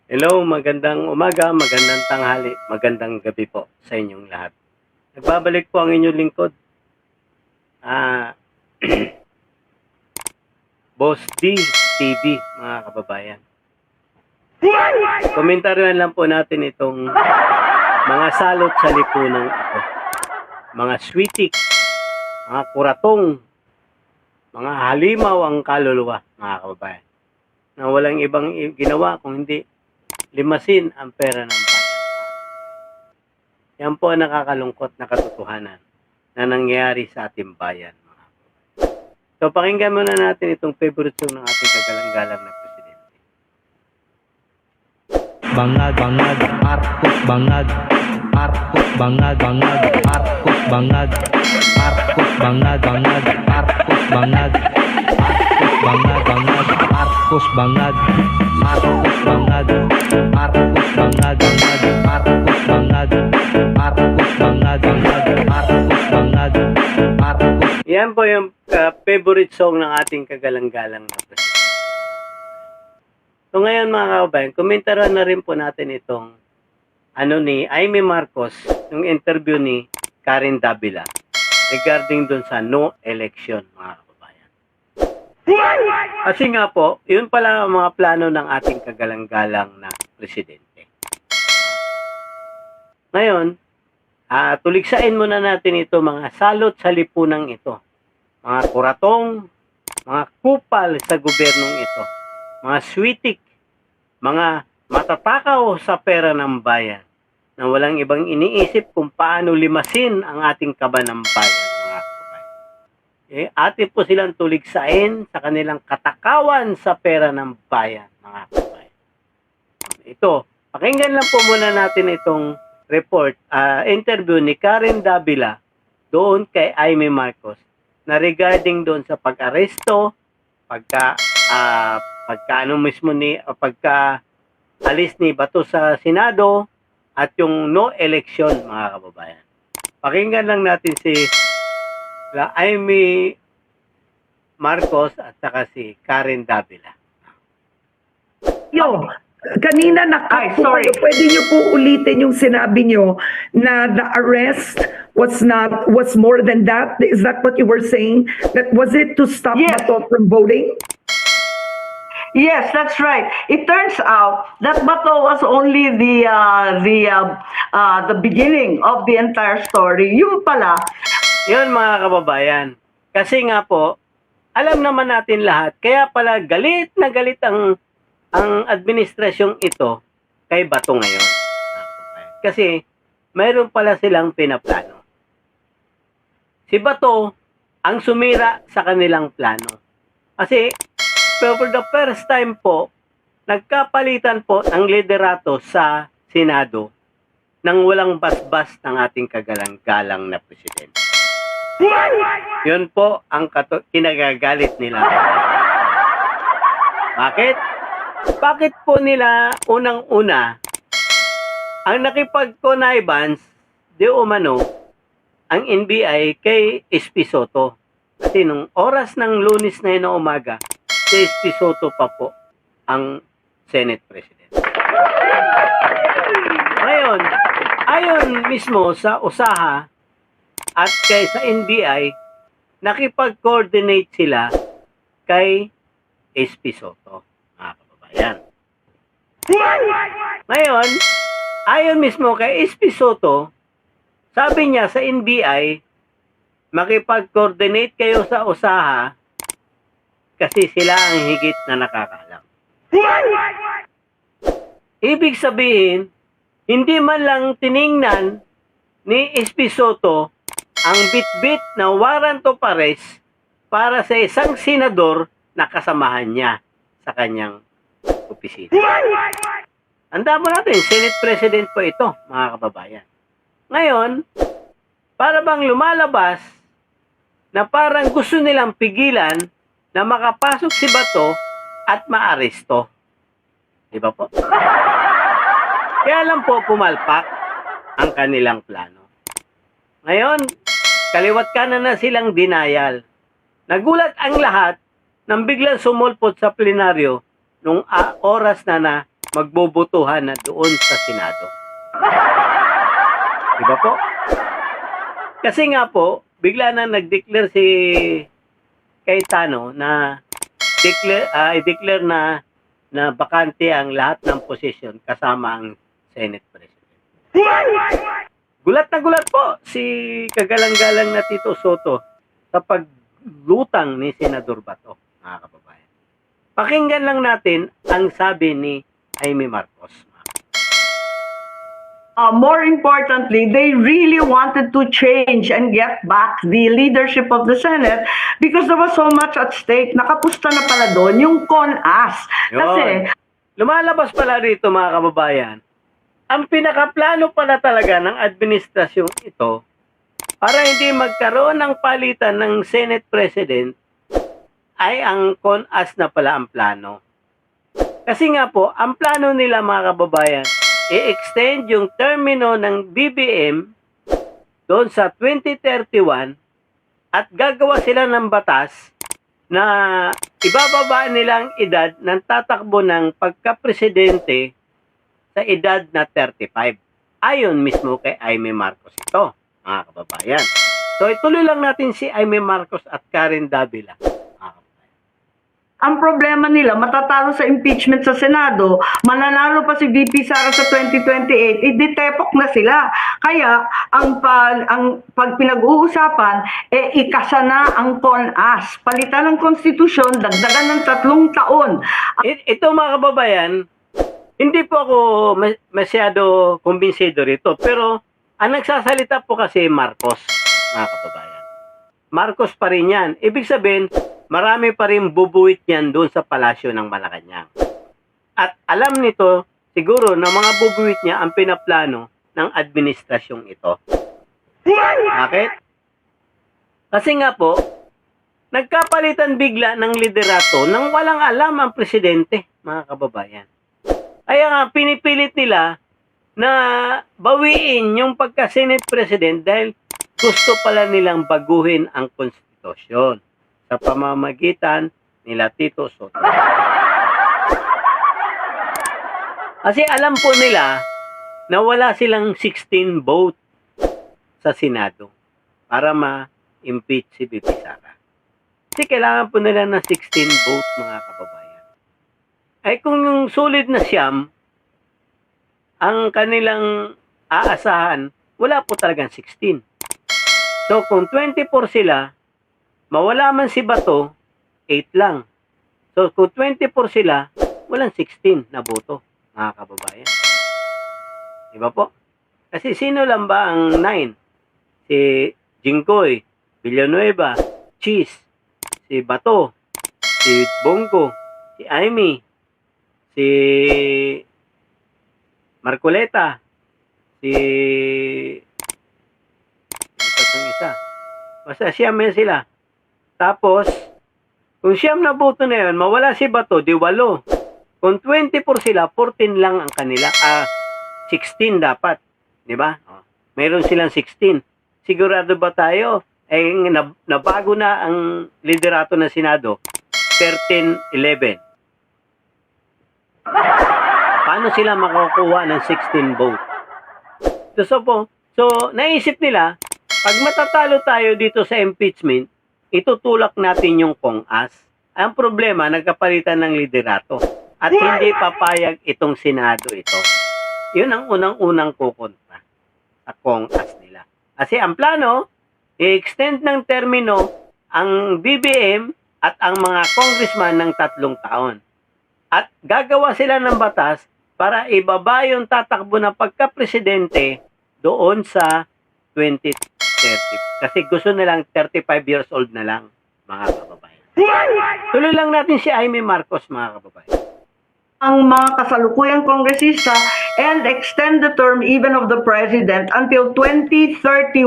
Hello, magandang umaga, magandang tanghali, magandang gabi po sa inyong lahat. Nagbabalik po ang inyong lingkod. Ah, Boss D TV, mga kababayan. Komentaryohan lang po natin itong mga salot sa lipunan ito. Mga switik, mga kuratong, mga halimaw ang kaluluwa, mga kababayan. Na walang ibang ginawa kung hindi limasin ang pera ng bayan. Yan po ang nakakalungkot na katotohanan na nangyayari sa ating bayan. So, pakinggan muna natin itong favorite song ng ating kagalang-galang na presidente. Bangag, bangag, Marcos bangag, Marcos bangag, bangag, Marcos bangag, Marcos bangag, bangag, Marcos bangag, Marcos bangag, bangag, Marcos bangag, Marcos bangag, Marcos bangag, bangag, Marcos bangag, Marcos bangag, bangag, Marcos bangag, Marcos. Yan po yung favorite song ng ating kagalang-galang na presidente. So ngayon mga kababayan, komentaran na rin po natin itong ni Amy Marcos, yung interview ni Karen Davila regarding dun sa no election, mga kababayan. Kasi nga po, yun pala ang mga plano ng ating kagalang-galang na presidente. Ngayon, tuligsain muna natin ito, mga salot sa lipunang ito. Mga kuratong, mga kupal sa gobyernong ito. Mga switik, mga matatakaw sa pera ng bayan na walang ibang iniisip kung paano limasin ang ating kaba ng bayan, mga kababayan. Atin po silang tuligsain sa kanilang katakawan sa pera ng bayan, mga kababayan. Ito, pakinggan lang po muna natin itong report, interview ni Karen Davila doon kay Amy Marcos na regarding doon sa pag-aresto, pagka alis ni Bato sa Senado at yung no election, mga kababayan. Pakinggan lang natin si Amy Marcos at saka si Karen Davila. Yo, kanina Ay, sorry. pwede niyo po ulitin yung sinabi niyo na the arrest was more than that? Is that what you were saying? That was it to stop Yes. Bato from voting? Yes, that's right. It turns out that Bato was only the beginning of the entire story. Yung pala, Yun, mga kababayan. Kasi nga po, alam naman natin lahat, kaya pala galit na galit ang administrasyong ito kay Bato ngayon. Kasi mayroon pala silang pinaplano. Si Bato ang sumira sa kanilang plano. Kasi for the first time po, nagkapalitan po ng liderato sa Senado nang walang basbas ng ating kagalang-galang na presidente. Yun po ang kinagagalit nila. Bakit? Bakit po nila unang-una ang nakipag-connivance di umano ang NBI kay SP Soto? Kasi nung oras ng Lunes na yun na umaga, si SP Soto pa po ang Senate President. Ngayon, ayon mismo sa usaha at kay sa NBI, nakipag-coordinate sila kay SP Soto, mga kababayan. Ngayon, ayon mismo kay SP Soto, sabi niya sa NBI, makipag-coordinate kayo sa usaha kasi sila ang higit na nakakalam. Ibig sabihin, hindi man lang tiningnan ni SP Soto ang bit-bit na warrant of arrest para sa isang senador na kasamahan niya sa kanyang opisina. Tandaan mo natin, Senate President po ito, mga kababayan. Ngayon, para bang lumalabas na parang gusto nilang pigilan na makapasok si Bato at maaresto. Di ba po? Kaya lang po pumalpak ang kanilang plano. Ngayon, kaliwat kanan na silang denial. Nagulat ang lahat nang biglang sumulpot sa plenaryo nung oras na magbobotohan na doon sa Senado. Diba po? Kasi nga po, bigla na nag-declare si Cayetano na i-declare na bakante ang lahat ng posisyon kasama ang Senate President. Gulat na gulat po si kagalang-galang na Tito Soto sa paglutang ni Senador Bato, mga kababayan. Pakinggan lang natin ang sabi ni Jaime Marcos. More importantly, they really wanted to change and get back the leadership of the Senate because there was so much at stake. Nakapusta na pala doon yung CONAS. Kasi, Lumalabas pala rito, mga kababayan, ang pinakaplano pala talaga ng administrasyong ito para hindi magkaroon ng palitan ng Senate President ay ang CONAS na pala ang plano. Kasi nga po, ang plano nila, mga kababayan, i-extend yung termino ng BBM doon sa 2031 at gagawa sila ng batas na ibababa nilang edad ng tatakbo ng pagka-presidente sa edad na 35. Ayon mismo kay Jaime Marcos ito, mga kababayan. So ituloy lang natin si Jaime Marcos at Karen Davila. ang problema nila, matatalo sa impeachment sa Senado, mananalo pa si VP Sara sa 2028, iditepok na sila. Kaya, ang pag pinag-uusapan, ikasa na ang CONAS. Palitan ng konstitusyon, dagdagan ng 3 taon. Ito, mga kababayan, hindi po ako masyado kumbinsido rito, pero ang nagsasalita po kasi Marcos, mga kababayan. Marcos pa rin yan. Ibig sabihin, marami pa rin bubuwit yan doon sa palasyo ng Malacanang. At alam nito, siguro, na mga bubuwit niya ang pinaplano ng administrasyong ito. Bakit? Kasi nga po, nagkapalitan bigla ng liderato nang walang alam ang presidente, mga kababayan. Kaya nga, pinipilit nila na bawiin yung pagka-Senate President dahil gusto pala nilang baguhin ang konstitusyon sa pamamagitan nila Tito Soto. Kasi alam po nila na wala silang 16 vote sa Senado para ma-impeach si VP Sara. Kasi kailangan po nila ng 16 vote, mga kababayan. Ay kung yung solid na siyam, ang kanilang aasahan, wala po talagang 16. So kung 24 sila, mawala man si Bato, 8 lang. So kung 24 sila, walang 16 na boto, mga kababayan. Diba po? Kasi sino lang ba ang 9? Si Jinggoy, Villanueva, Cheese, si Bato, si Bongo, si Amy, si Marcoleta, si isa. Basta siyam yan sila. Tapos, kung siyam na boto na yun, mawala si Bato, di 8. Kung 24 sila, 14 lang ang kanila. 16 dapat. Di ba? Mayroon silang 16. Sigurado ba tayo? Nabago na ang liderato ng Senado. 13-11. Paano sila makakuha ng 16 vote? So, naisip nila, pag matatalo tayo dito sa impeachment, itutulak natin yung CONAS. Ang problema, nagkapalitan ng liderato. At hindi papayag itong Senado ito. Yun ang unang-unang kukontra sa CONAS nila. Kasi ang plano, i-extend ng termino ang BBM at ang mga congressman ng 3 taon. At gagawa sila ng batas para ibaba yung tatakbo ng pagka-presidente doon sa 2030. Kasi gusto nilang 35 years old na lang, mga kababayan. Tuloy lang natin si Jaime Marcos, mga kababayan. Ang mga kasalukuyang kongresista and extend the term even of the president until 2031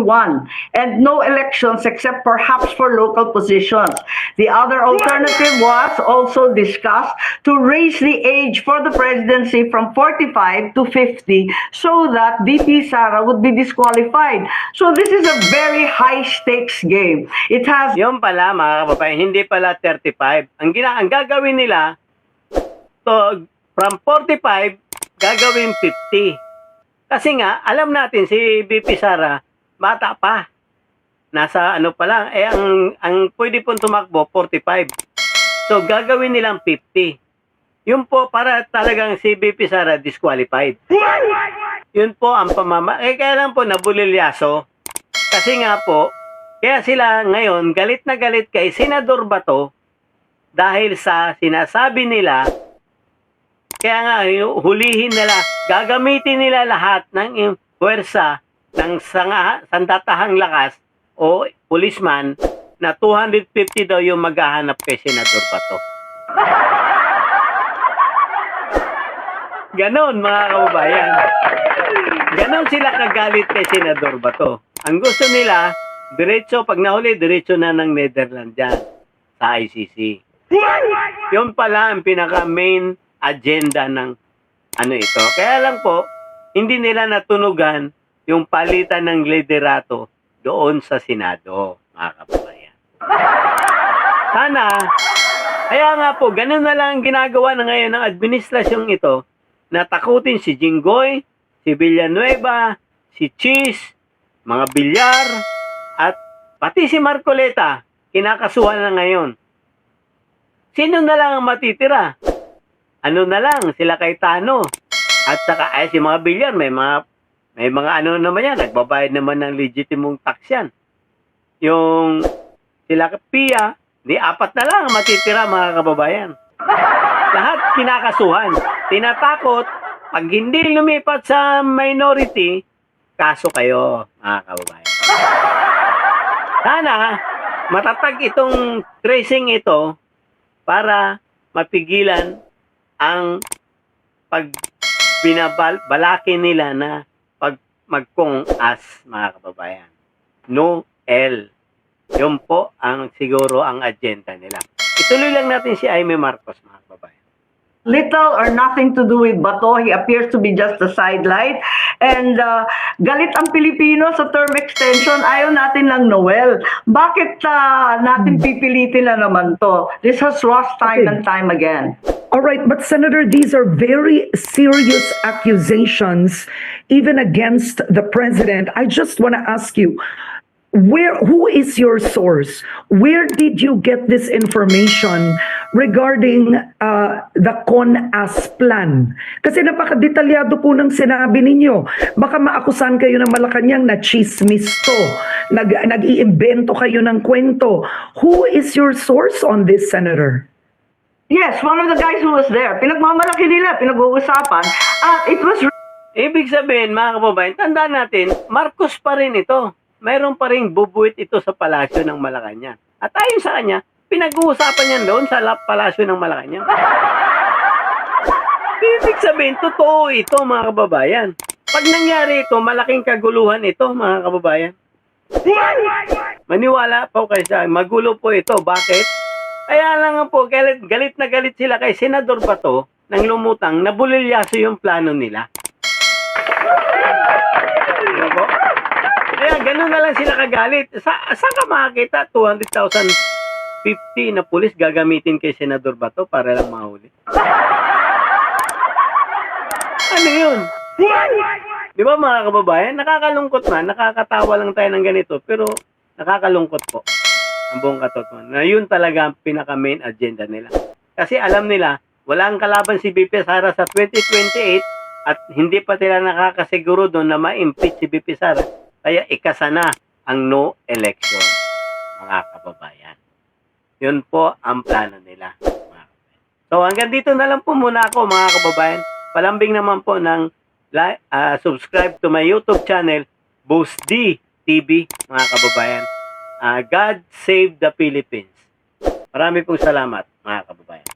and no elections except perhaps for local positions. The other alternative was also discussed to raise the age for the presidency from 45 to 50 so that VP Sara would be disqualified. So this is a very high stakes game. It has Yung pala, mga kababayan, hindi pala 35. Ang gagawin nila, to from 45, gagawin 50. Kasi nga, alam natin si BP Sara, bata pa. Nasa ano pa lang, ang pwede pong tumakbo, 45. So, gagawin nilang 50. Yun po, para talagang si BP Sara disqualified. Yun po ang kaya lang po nabulilyaso. Kasi nga po, kaya sila ngayon galit na galit kay Senador Bato dahil sa sinasabi nila, kaya nga hulihin nila, gagamitin nila lahat ng puwersa ng sandatahang lakas o policeman na 250 daw yung maghahanap kay Senador Bato. Ganon mga kababayan. Ganon sila kagalit kay Senador Bato. Ang gusto nila, diretso, pag nahuli, diretso na ng Netherlands dyan sa ICC. Yun pala ang pinaka-main agenda ng ano ito. Kaya lang po, hindi nila natunugan yung palitan ng liderato doon sa Senado, mga kababayan. Sana, kaya nga po, ganun na lang ang ginagawa na ngayon ng administrasyong ito, na takutin si Jinggoy, si Villanueva, si Cheese, mga Bilyar, at pati si Marcoleta, kinakasuhan na ngayon. Sino na lang ang matitira? Ano na lang, sila Cayetano. At saka ay si mga Bilyar, may mga ano naman yan, nagbabayad naman ng legitimong tax yan. Yung sila Pia, di 4 na lang ang matitira mga kababayan. Lahat kinakasuhan. Tinatakot, pag hindi lumipat sa minority, kaso kayo, mga kababayan. Sana, matatag itong tracing ito para mapigilan ang pag binabalaki nila na pag mag-kong-as, mga kababayan. No L. Yun po ang siguro ang agenda nila. Ituloy lang natin si Jaime Marcos, mga kababayan. Little or nothing to do with Bato. He appears to be just a sidelight. And galit ang Pilipino sa term extension. Ayaw natin ng Noel. Bakit natin pipilitin na naman to? This has lost time and time again. All right, but Senator, these are very serious accusations, even against the president. I just want to ask you, who is your source? Where did you get this information regarding the CONAS plan? Kasi napakadetalyado po ng sinabi ninyo. Baka maakusan kayo ng Malacanang na chismis to. Nag-iimbento kayo ng kwento. Who is your source on this, Senator? Yes, one of the guys who was there. Pinagmamalaki nila, pinag-uusapan. It was... Ibig sabihin, mga kababayan, tandaan natin, Marcos pa rin ito. Mayroon pa rin bubuit ito sa palasyo ng Malacanang. At ayon sa kanya, pinag-uusapan niyan doon sa palasyo ng Malacanang. Ibig sabihin, totoo ito, mga kababayan. Pag nangyari ito, malaking kaguluhan ito, mga kababayan. Maniwala po kayo sa magulo po ito. Bakit? Kaya lang po, galit na galit sila kay Senador Bato nang lumutang, nabulilyaso yung plano nila. Ano po? Kaya gano'n na lang sila kagalit. Saan ka makakita 200,050 na pulis gagamitin kay Senador Bato para lang mahuli? Ano yun? Di ba mga kababayan? Nakakalungkot man. Nakakatawa lang tayo ng ganito. Pero nakakalungkot po ang buong katotohanan. Na yun talaga ang pinaka-main agenda nila. Kasi alam nila, walang kalaban si BP Sara sa 2028 at hindi pa sila nakakasiguro doon na ma-impeach si BP Sara. Kaya ikasa na ang no election, mga kababayan. Yun po ang plano nila. So hanggang dito na lang po muna ako, mga kababayan. Palambing naman po ng subscribe to my YouTube channel, Boss D TV, mga kababayan. God save the Philippines. Marami pong salamat, mga kababayan.